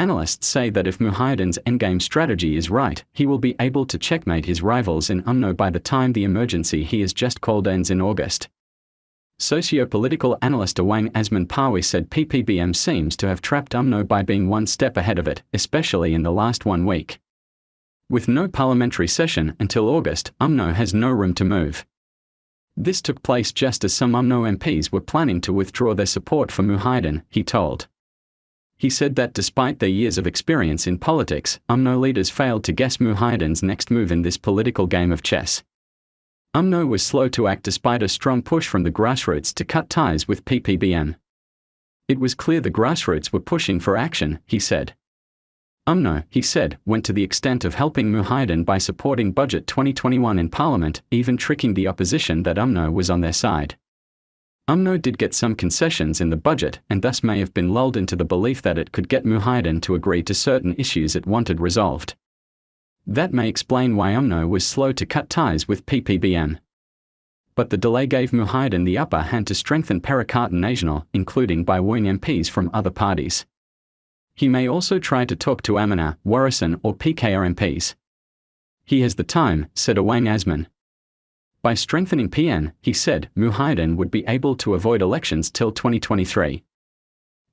Analysts say that if Muhyiddin's endgame strategy is right, he will be able to checkmate his rivals in Umno by the time the emergency he has just called ends in August. Socio-political analyst Awang Azman Parwi said PPBM seems to have trapped Umno by being one step ahead of it, especially in the last 1 week. With no parliamentary session until August, Umno has no room to move. This took place just as some Umno MPs were planning to withdraw their support for Muhyiddin, he told. He said that despite their years of experience in politics, Umno leaders failed to guess Muhyiddin's next move in this political game of chess. Umno was slow to act despite a strong push from the grassroots to cut ties with PPBM. It was clear the grassroots were pushing for action, he said. Umno, he said, went to the extent of helping Muhyiddin by supporting Budget 2021 in Parliament, even tricking the opposition that Umno was on their side. Umno did get some concessions in the budget and thus may have been lulled into the belief that it could get Muhyiddin to agree to certain issues it wanted resolved. That may explain why Umno was slow to cut ties with PPBM. But the delay gave Muhyiddin the upper hand to strengthen Perikatan Nasional, including by wooing MPs from other parties. He may also try to talk to Amanah, Warisan or PKR MPs. He has the time, said Awang Azman. By strengthening PN, he said, Muhyiddin would be able to avoid elections till 2023.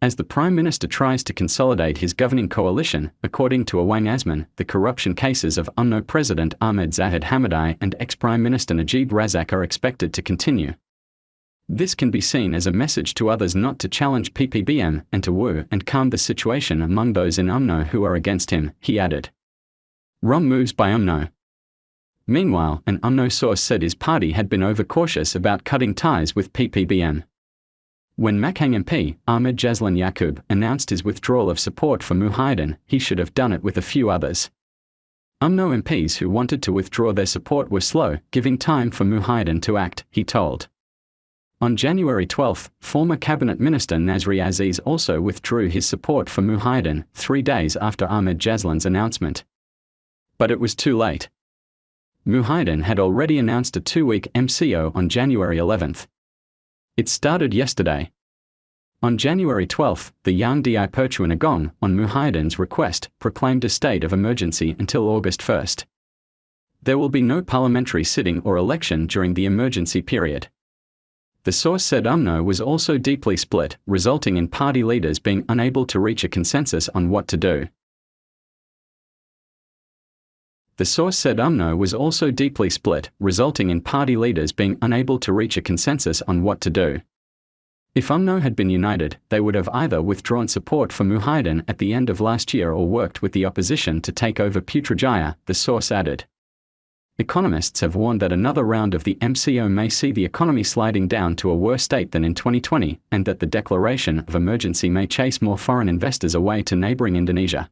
As the Prime Minister tries to consolidate his governing coalition, according to Awang Azman, the corruption cases of Umno President Ahmed Zahid Hamidai and ex-Prime Minister Najib Razak are expected to continue. This can be seen as a message to others not to challenge PPBM and to woo and calm the situation among those in Umno who are against him, he added. Wrong moves by Umno. Meanwhile, an Umno source said his party had been overcautious about cutting ties with PPBM. When Makhang MP, Ahmed Jazlan Yaqub, announced his withdrawal of support for Muhyiddin, he should have done it with a few others. Umno MPs who wanted to withdraw their support were slow, giving time for Muhyiddin to act, he told. On January 12, former Cabinet Minister Nazri Aziz also withdrew his support for Muhyiddin, 3 days after Ahmed Jazlan's announcement. But it was too late. Muhyiddin had already announced a 2-week MCO on January 11. It started yesterday. On January 12, the Yang Di Pertuan Agong, on Muhyiddin's request, proclaimed a state of emergency until August 1. There will be no parliamentary sitting or election during the emergency period. The source said Umno was also deeply split, resulting in party leaders being unable to reach a consensus on what to do. The source said Umno was also deeply split, resulting in party leaders being unable to reach a consensus on what to do. If Umno had been united, they would have either withdrawn support for Muhyiddin at the end of last year or worked with the opposition to take over Putrajaya, the source added. Economists have warned that another round of the MCO may see the economy sliding down to a worse state than in 2020, and that the declaration of emergency may chase more foreign investors away to neighboring Indonesia.